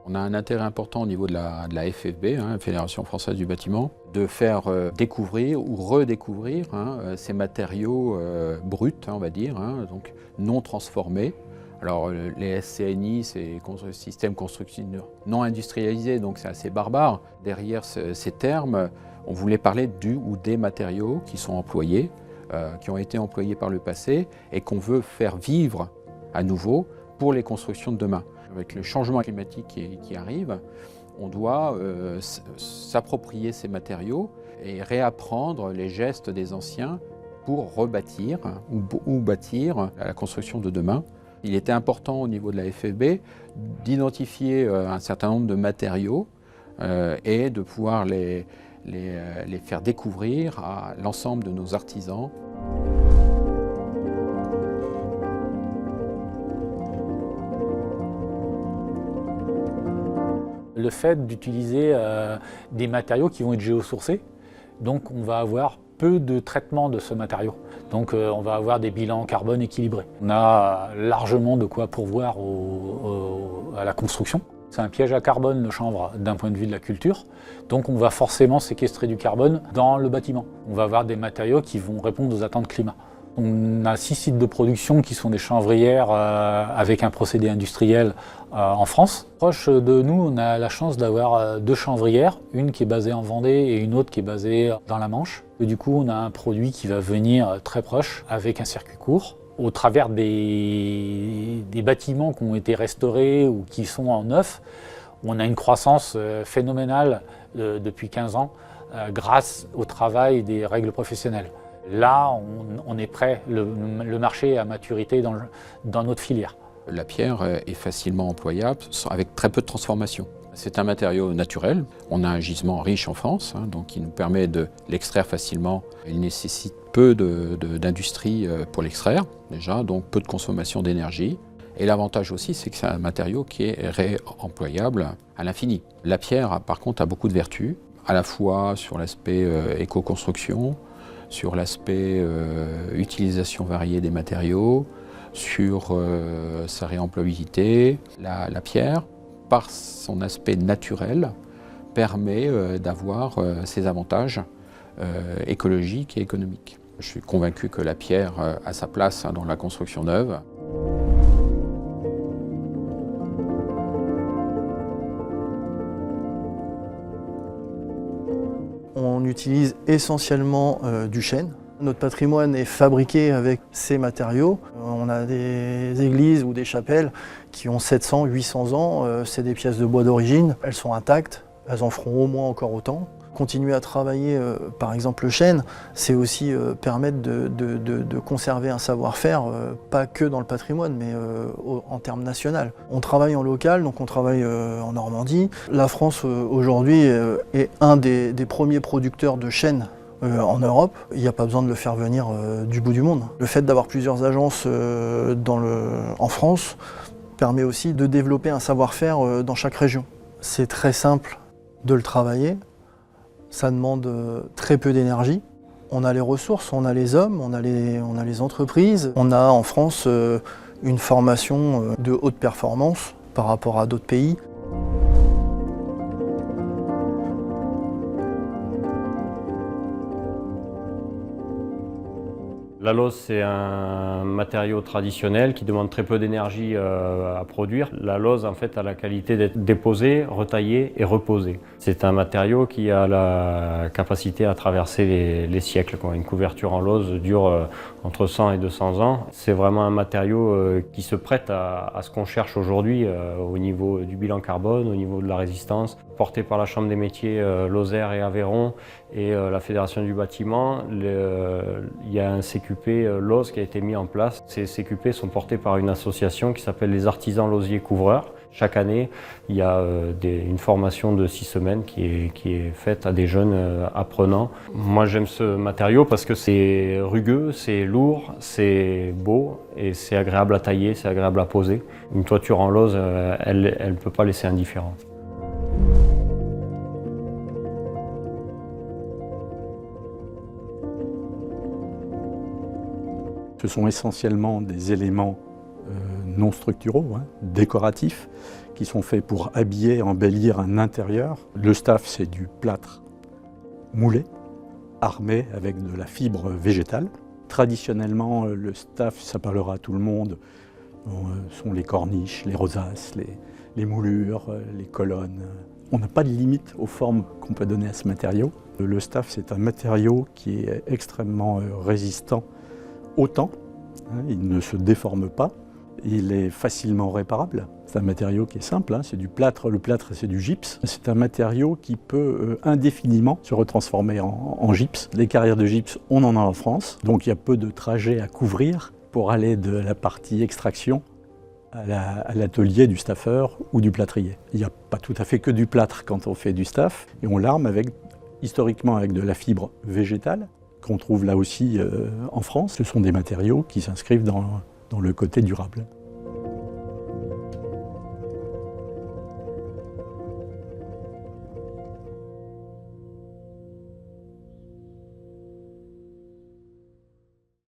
On a un intérêt important au niveau de la FFB, Fédération Française du Bâtiment, de faire découvrir ou redécouvrir ces matériaux bruts, on va dire, donc non transformés. Alors les SCNI, c'est système constructif non industrialisé, donc c'est assez barbare. Derrière ces termes, on voulait parler du ou des matériaux qui sont employés, qui ont été employés par le passé et qu'on veut faire vivre à nouveau pour les constructions de demain. Avec le changement climatique qui arrive, on doit s'approprier ces matériaux et réapprendre les gestes des anciens pour rebâtir ou bâtir la construction de demain. Il était important au niveau de la FFB d'identifier un certain nombre de matériaux et de pouvoir les faire découvrir à l'ensemble de nos artisans. Le fait d'utiliser des matériaux qui vont être géosourcés, donc on va avoir peu de traitement de ce matériau. Donc on va avoir des bilans carbone équilibrés. On a largement de quoi pourvoir à la construction. C'est un piège à carbone, le chanvre, d'un point de vue de la culture. Donc on va forcément séquestrer du carbone dans le bâtiment. On va avoir des matériaux qui vont répondre aux attentes climat. On a 6 sites de production qui sont des chanvrières avec un procédé industriel en France. Proche de nous, on a la chance d'avoir 2 chanvrières, une qui est basée en Vendée et une autre qui est basée dans la Manche. Et du coup, on a un produit qui va venir très proche avec un circuit court. Au travers des bâtiments qui ont été restaurés ou qui sont en neuf, on a une croissance phénoménale depuis 15 ans grâce au travail des règles professionnelles. Là, on est prêt, le marché est à maturité dans notre filière. La pierre est facilement employable avec très peu de transformation. C'est un matériau naturel. On a un gisement riche en France, donc qui nous permet de l'extraire facilement. Il nécessite peu d'industrie pour l'extraire, déjà, donc peu de consommation d'énergie. Et l'avantage aussi, c'est que c'est un matériau qui est réemployable à l'infini. La pierre, par contre, a beaucoup de vertus, à la fois sur l'aspect éco-construction, sur l'aspect utilisation variée des matériaux, sur sa réemployabilité. La pierre, par son aspect naturel, permet d'avoir ses avantages écologiques et économiques. Je suis convaincu que la pierre a sa place dans la construction neuve. On utilise essentiellement du chêne. Notre patrimoine est fabriqué avec ces matériaux. On a des églises ou des chapelles qui ont 700, 800 ans. C'est des pièces de bois d'origine. Elles sont intactes, elles en feront au moins encore autant. Continuer à travailler, par exemple, le chêne, c'est aussi permettre de conserver un savoir-faire, pas que dans le patrimoine, mais en termes national. On travaille en local, donc on travaille en Normandie. La France, aujourd'hui, est un des premiers producteurs de chêne en Europe. Il n'y a pas besoin de le faire venir du bout du monde. Le fait d'avoir plusieurs agences en France permet aussi de développer un savoir-faire dans chaque région. C'est très simple de le travailler. Ça demande très peu d'énergie. On a les ressources, on a les hommes, on a les entreprises. On a en France une formation de haute performance par rapport à d'autres pays. La lauzes, c'est un matériau traditionnel qui demande très peu d'énergie à produire. La lauzes, en fait, a la qualité d'être déposée, retaillée et reposée. C'est un matériau qui a la capacité à traverser les siècles. Une couverture en lauze dure entre 100 et 200 ans. C'est vraiment un matériau qui se prête à ce qu'on cherche aujourd'hui au niveau du bilan carbone, au niveau de la résistance. Porté par la Chambre des métiers Lozère et Aveyron et la Fédération du bâtiment, il y a un CQP lauze qui a été mis en place. Ces CQP sont portés par une association qui s'appelle les Artisans Lauziers Couvreurs. Chaque année, il y a une formation de 6 semaines qui est faite à des jeunes apprenants. Moi, j'aime ce matériau parce que c'est rugueux, c'est lourd, c'est beau et c'est agréable à tailler, c'est agréable à poser. Une toiture en lauze, elle ne peut pas laisser indifférent. Ce sont essentiellement des éléments non structuraux, décoratifs, qui sont faits pour habiller, embellir un intérieur. Le staff, c'est du plâtre moulé, armé avec de la fibre végétale. Traditionnellement, le staff, ça parlera à tout le monde, sont les corniches, les rosaces, les moulures, les colonnes. On n'a pas de limite aux formes qu'on peut donner à ce matériau. Le staff, c'est un matériau qui est extrêmement résistant au temps. Il ne se déforme pas. Il est facilement réparable. C'est un matériau qui est simple, c'est du plâtre. Le plâtre, c'est du gypse. C'est un matériau qui peut indéfiniment se retransformer en gypse. Les carrières de gypse, on en a en France. Donc il y a peu de trajets à couvrir pour aller de la partie extraction à l'atelier du staffeur ou du plâtrier. Il n'y a pas tout à fait que du plâtre quand on fait du staff. Et on l'arme historiquement avec de la fibre végétale qu'on trouve là aussi en France. Ce sont des matériaux qui s'inscrivent dans le côté durable.